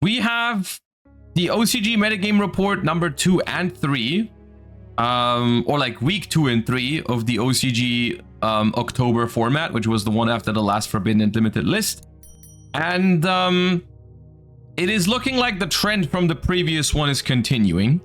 we have the OCG metagame report number 2 and 3, or like week 2 and 3 of the OCG October format, which was the one after the last Forbidden and Limited list. And it is looking like the trend from the previous one is continuing.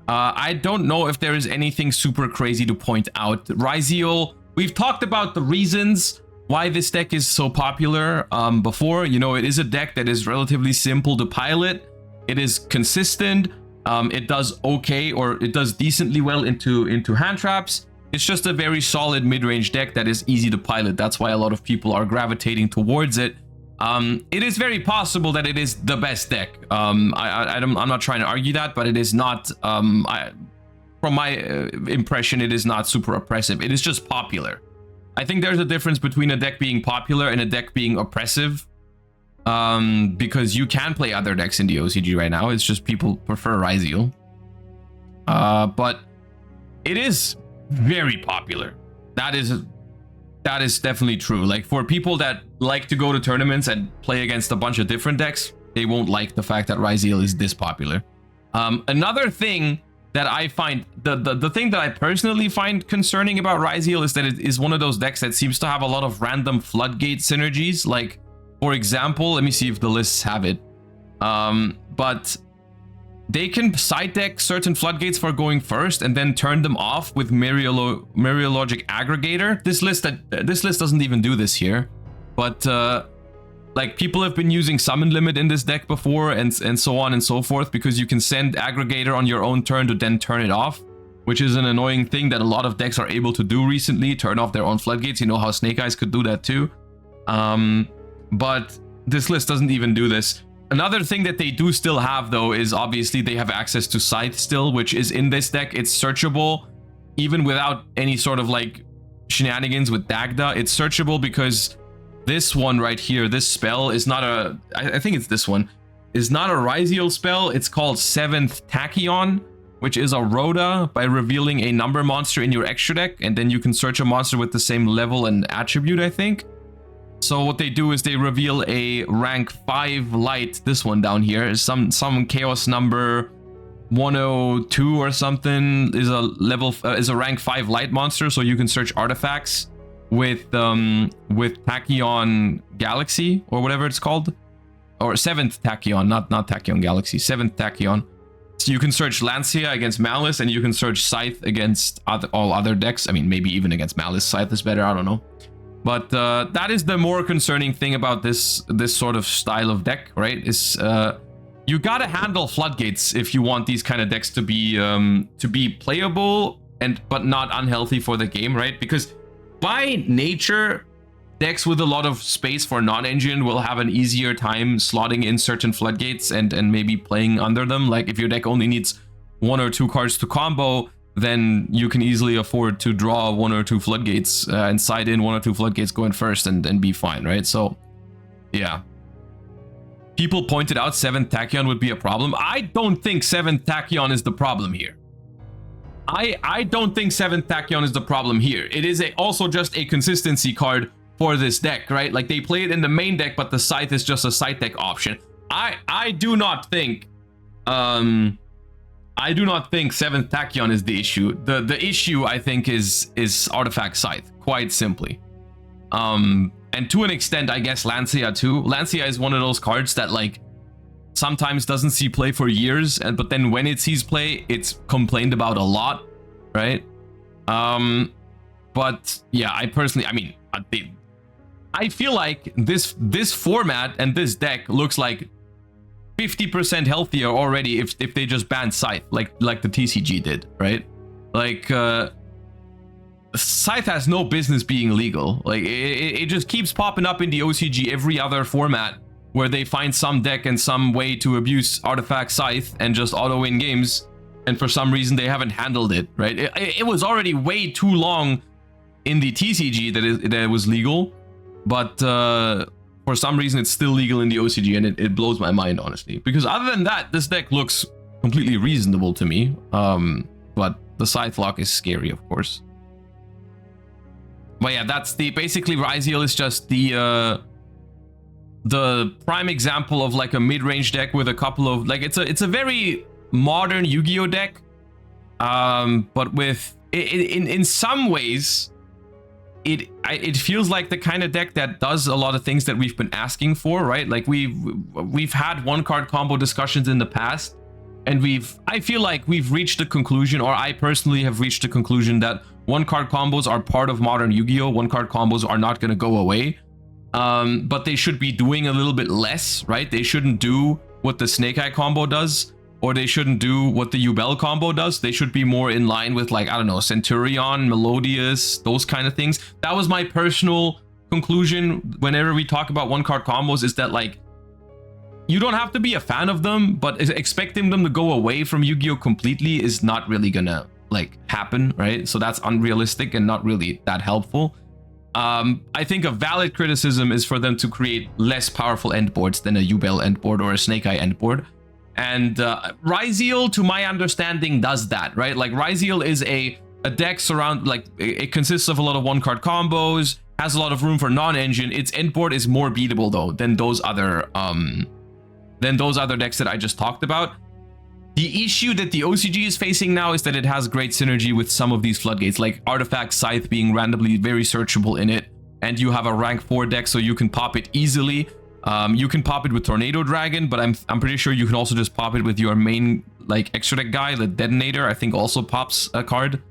I don't know if there is anything super crazy to point out. Ryzeal, we've talked about the reasons why this deck is so popular before. You know, it is a deck that is relatively simple to pilot. It is consistent. It does okay, or it does decently well into hand traps. It's just a very solid mid-range deck that is easy to pilot. That's why a lot of people are gravitating towards it. It is very possible that it is the best deck. I'm not trying to argue that, but it is not. From my impression, it is not super oppressive. It is just popular. I think there's a difference between a deck being popular and a deck being oppressive. Because you can play other decks in the OCG right now. It's just people prefer Ryzeal. But it is very popular. That is definitely true. Like, for people that like to go to tournaments and play against a bunch of different decks, they won't like the fact that Ryzeal is this popular. Another thing that I find, the thing that I personally find concerning about Ryzeal is that it is one of those decks that seems to have a lot of random floodgate synergies. Like, for example, let me see if the lists have it. But they can side deck certain floodgates for going first and then turn them off with Myriologic Aggregator. This list doesn't even do this here. But like, people have been using Summon Limit in this deck before, and so on and so forth, because you can send Aggregator on your own turn to then turn it off, which is an annoying thing that a lot of decks are able to do recently, turn off their own floodgates. You know how Snake Eyes could do that too. But this list doesn't even do this. Another thing that they do still have, though, is obviously they have access to Scythe still, which is in this deck. It's searchable, even without any sort of like shenanigans with Dagda. It's searchable because this one right here, this spell is not a, I think it's this one, is not a Ryzeal spell. It's called 7th Tachyon, which is a Rhoda by revealing a number monster in your extra deck, and then you can search a monster with the same level and attribute, I think. So what they do is they reveal a rank 5 light. This one down here is some chaos number 102 or something, is a rank 5 light monster. So you can search artifacts with Tachyon Galaxy or whatever it's called, or 7th Tachyon, not Tachyon Galaxy, 7th Tachyon. So you can search Lancia against Maliss, and you can search Scythe against all other decks. I mean, maybe even against Maliss, Scythe is better. I don't know. But that is the more concerning thing about this sort of style of deck, right? Is you gotta handle floodgates if you want these kind of decks to be playable but not unhealthy for the game, right? Because by nature, decks with a lot of space for non-engine will have an easier time slotting in certain floodgates and maybe playing under them. Like, if your deck only needs 1 or 2 cards to combo, then you can easily afford to draw 1 or 2 floodgates and side in 1 or 2 floodgates going first and be fine, right? So, yeah. People pointed out 7th Tachyon would be a problem. I don't think 7th Tachyon is the problem here. I don't think 7th Tachyon is the problem here. It is also just a consistency card for this deck, right? Like, they play it in the main deck, but the Scythe is just a side deck option. I do not think 7th Tachyon is the issue. The issue, I think, is Artifact Scythe, quite simply. And to an extent, I guess Lancia too. Lancia is one of those cards that, like, sometimes doesn't see play for years, but then when it sees play, it's complained about a lot, right? But yeah, I feel like this format and this deck looks like 50% healthier already if they just banned Scythe like the TCG did, right? Like, Scythe has no business being legal. Like, it just keeps popping up in the OCG every other format where they find some deck and some way to abuse Artifact Scythe and just auto-win games, and for some reason they haven't handled it, right? It was already way too long in the TCG that it was legal, but for some reason it's still legal in the OCG, and it blows my mind, honestly, because other than that, this deck looks completely reasonable to me. But the Scythe lock is scary, of course. But yeah, that's basically Ryzeal is just the the prime example of like a mid-range deck with a couple of like it's a very modern Yu-Gi-Oh deck, but with in some ways it feels like the kind of deck that does a lot of things that we've been asking for, right? Like we've had one card combo discussions in the past, and I feel like we've reached a conclusion, or I personally have reached a conclusion, that one card combos are part of modern Yu-Gi-Oh. One card combos are not going to go away, but they should be doing a little bit less, right? They shouldn't do what the Snake Eye combo does, or they shouldn't do what the Yubel combo does. They should be more in line with, like, I don't know, Centurion, Melodious, those kind of things. That was my personal conclusion whenever we talk about one card combos, is that, like, you don't have to be a fan of them, but expecting them to go away from Yu-Gi-Oh completely is not really gonna, like, happen, right? So that's unrealistic and not really that helpful. I think a valid criticism is for them to create less powerful endboards than a Yubel endboard or a Snake Eye endboard. And Ryzeal, to my understanding, does that, right? Like, Ryzeal is a deck it consists of a lot of one card combos, has a lot of room for non-engine. Its endboard is more beatable though than those other decks that I just talked about. The issue that the OCG is facing now is that it has great synergy with some of these floodgates, like Artifact Scythe being randomly very searchable in it, and you have a rank 4 deck, so you can pop it easily. You can pop it with Tornado Dragon, but I'm pretty sure you can also just pop it with your main, like, extra deck guy. The Detonator, I think, also pops a card.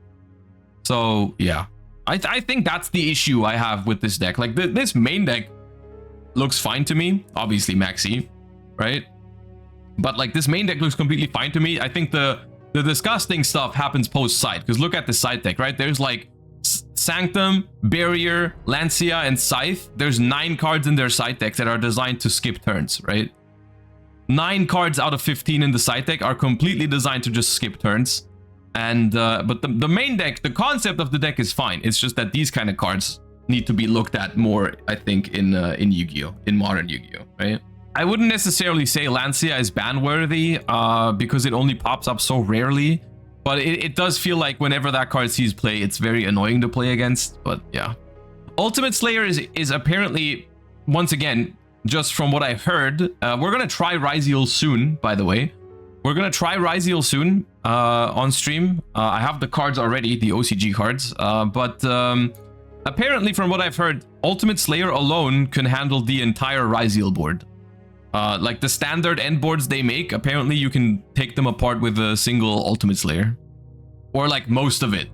So yeah, I think that's the issue I have with this deck. Like, this main deck looks fine to me, obviously Maxi, right? But like, this main deck looks completely fine to me. I think the disgusting stuff happens post Scythe, because look at the Scythe deck, right? There's like Sanctum, Barrier, Lancia, and Scythe. There's 9 cards in their Scythe deck that are designed to skip turns, right? 9 cards out of 15 in the Scythe deck are completely designed to just skip turns. And but the main deck, the concept of the deck is fine. It's just that these kind of cards need to be looked at more, I think, in Yu-Gi-Oh, in modern Yu-Gi-Oh, right? I wouldn't necessarily say Lancia is ban-worthy, because it only pops up so rarely. But it does feel like whenever that card sees play, it's very annoying to play against. But yeah. Ultimate Slayer is apparently, once again, just from what I've heard, we're going to try Ryzeal soon, by the way. We're going to try Ryzeal soon on stream. I have the cards already, the OCG cards. But apparently, from what I've heard, Ultimate Slayer alone can handle the entire Ryzeal board. Like the standard end boards they make, apparently you can take them apart with a single Ultimate Slayer. Or like most of it.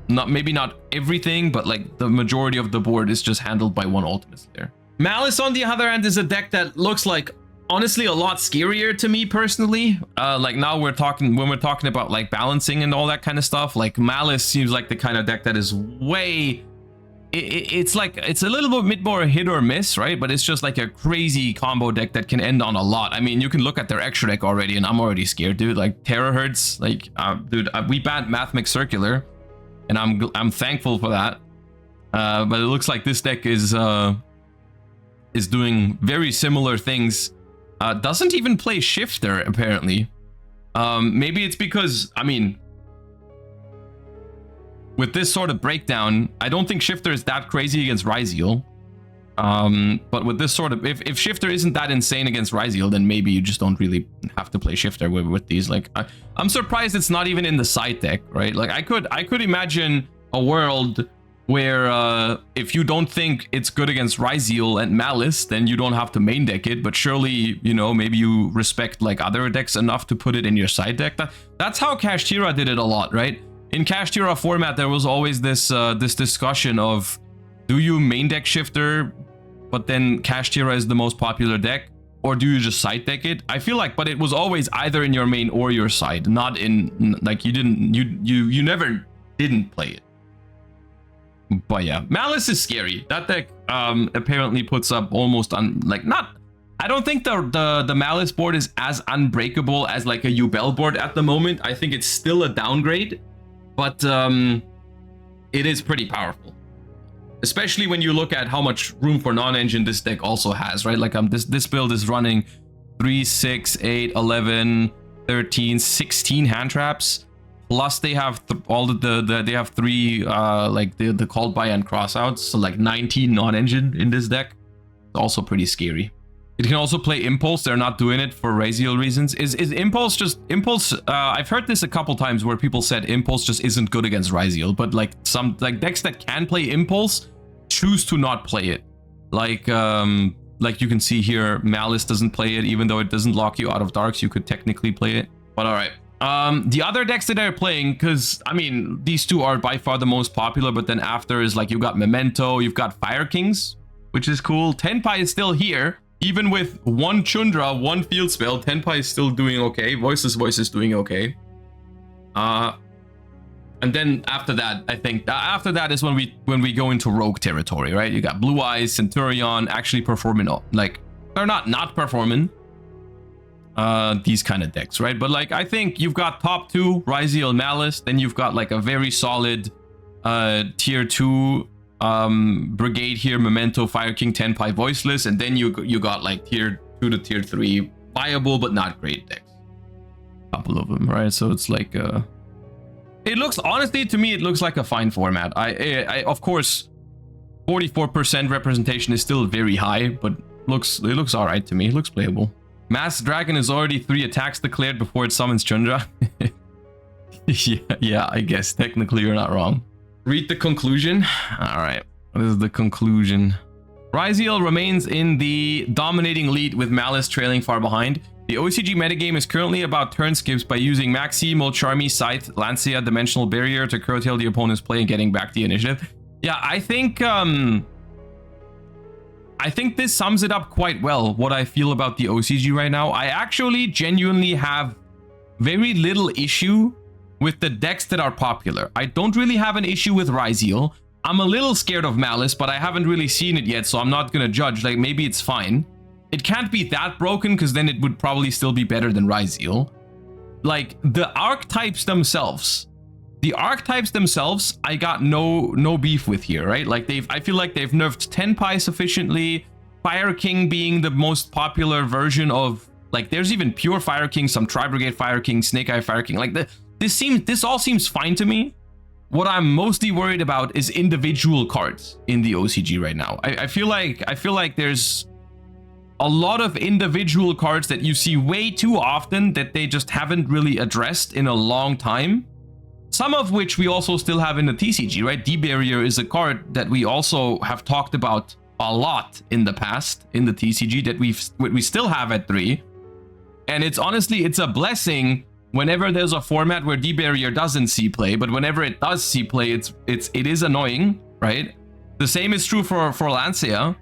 Maybe not everything, but like the majority of the board is just handled by one Ultimate Slayer. Maliss, on the other hand, is a deck that looks like, honestly, a lot scarier to me personally. Like now when we're talking about like balancing and all that kind of stuff, like Maliss seems like the kind of deck that is way... It's like, it's a little bit more hit or miss, right? But it's just like a crazy combo deck that can end on a lot. I mean, you can look at their extra deck already, and I'm already scared, dude. Like Terahertz, like, dude, we banned Mathmech Circular, and I'm thankful for that. But it looks like this deck is doing very similar things. Doesn't even play Shifter apparently. Maybe it's because, I mean, with this sort of breakdown, I don't think Shifter is that crazy against Ryzeal. But with this sort of, if Shifter isn't that insane against Ryzeal, then maybe you just don't really have to play Shifter with these. Like, I'm surprised it's not even in the side deck, right? Like, I could imagine a world where if you don't think it's good against Ryzeal and Maliss, then you don't have to main deck it. But surely, you know, maybe you respect like other decks enough to put it in your side deck. That's how Kashtira did it a lot, right? In Kashtira format, there was always this this discussion of, do you main deck Shifter, but then Kashtira is the most popular deck, or do you just side deck it? I feel like, but it was always either in your main or your side, not in, like, you never didn't play it. But yeah, Maliss is scary. That deck apparently puts up almost I don't think the Maliss board is as unbreakable as like a Yubel board at the moment. I think it's still a downgrade. But it is pretty powerful, especially when you look at how much room for non-engine this deck also has, right? Like this build is running 3, 6, 8, 11, 13, 16 hand traps, plus they have they have 3 like the called by and crossouts, so like 19 non-engine in this deck. It's also pretty scary. It can also play Impulse. They're not doing it for Ryzeal reasons. Is Impulse just... Impulse... I've heard this a couple times where people said Impulse just isn't good against Ryzeal. But like some... Like decks that can play Impulse choose to not play it. Like you can see here, Maliss doesn't play it. Even though it doesn't lock you out of darks, you could technically play it. But alright. The other decks that they're playing, because, I mean, these two are by far the most popular. But then after is like you've got Memento, you've got Fire Kings, which is cool. Tenpai is still here. Even with one Chundra, one field spell, Tenpai is still doing okay. Voiceless Voice is doing okay. And then after that, I think after that is when we go into rogue territory, right? You got Blue Eyes, Centurion actually performing, like they're not performing. These kind of decks, right? But like I think you've got top 2 Ryzeal, Maliss, then you've got like a very solid tier 2 brigade here, Memento, Fire King, Tenpai, Voiceless, and then you got like tier 2 to tier 3 viable but not great decks. Couple of them, right? So it's like it looks, honestly to me, it looks like a fine format. I of course 44% representation is still very high, but it looks all right to me. It looks playable. Masked Dragon is already 3 attacks declared before it summons Chundra. yeah, I guess technically you're not wrong. Read the conclusion. All right, this is the conclusion. Ryzeal remains in the dominating lead with Maliss trailing far behind. The OCG metagame is currently about turn skips by using Maxi, Molcharmi, Scythe, Lancia, Dimensional Barrier to curtail the opponent's play and getting back the initiative. Yeah, I think this sums it up quite well, what I feel about the OCG right now. I actually genuinely have very little issue with the decks that are popular. I don't really have an issue with Ryzeal. I'm a little scared of Maliss, but I haven't really seen it yet, so I'm not gonna judge. Like, maybe it's fine. It can't be that broken, because then it would probably still be better than Ryzeal. Like, the archetypes themselves, I got no beef with here, right? Like, I feel like they've nerfed Tenpai sufficiently. Fire King being the most popular version of, like, there's even pure Fire King, some Tri-Brigade Fire King, Snake Eye Fire King. Like, this all seems fine to me. What I'm mostly worried about is individual cards in the OCG right now. I feel like there's a lot of individual cards that you see way too often that they just haven't really addressed in a long time. Some of which we also still have in the TCG, right? D-Barrier is a card that we also have talked about a lot in the past in the TCG that we still have at 3. And it's honestly, it's a blessing whenever there's a format where D-Barrier doesn't see play, but whenever it does see play, it is annoying, right? The same is true for Lancia.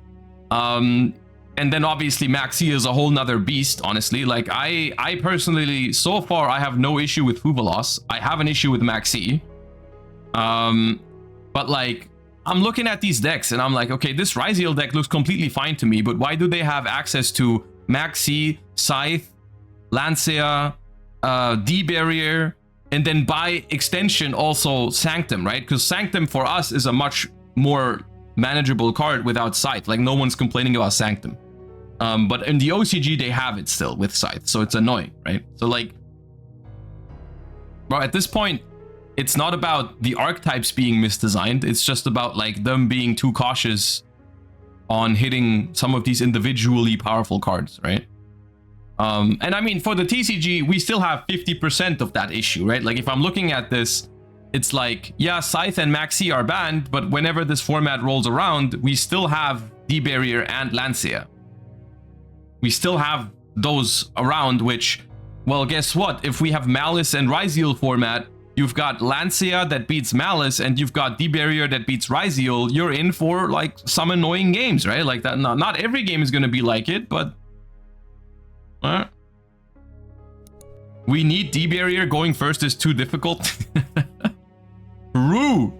And then obviously Maxi is a whole nother beast, honestly. Like I personally, so far, I have no issue with Fuvalos. I have an issue with Maxi. But like, I'm looking at these decks and I'm like, okay, this Ryzeal deck looks completely fine to me, but why do they have access to Maxi, Scythe, Lancia, D-Barrier, and then by extension also Sanctum, right? Because Sanctum for us is a much more manageable card without Scythe. Like, no one's complaining about Sanctum. But in the OCG, they have it still with Scythe, so it's annoying, right? So like, bro, at this point, it's not about the archetypes being misdesigned. It's just about like them being too cautious on hitting some of these individually powerful cards, right? And I mean, for the TCG, we still have 50% of that issue, right? Like, if I'm looking at this, it's like, yeah, Scythe and Maxi are banned, but whenever this format rolls around, we still have D-Barrier and Lancia. We still have those around, which, well, guess what? If we have Maliss and Ryzeal format, you've got Lancia that beats Maliss, and you've got D-Barrier that beats Ryzeal. You're in for, like, some annoying games, right? Like, that. Not every game is going to be like it, but... we need D-Barrier going first is too difficult. True.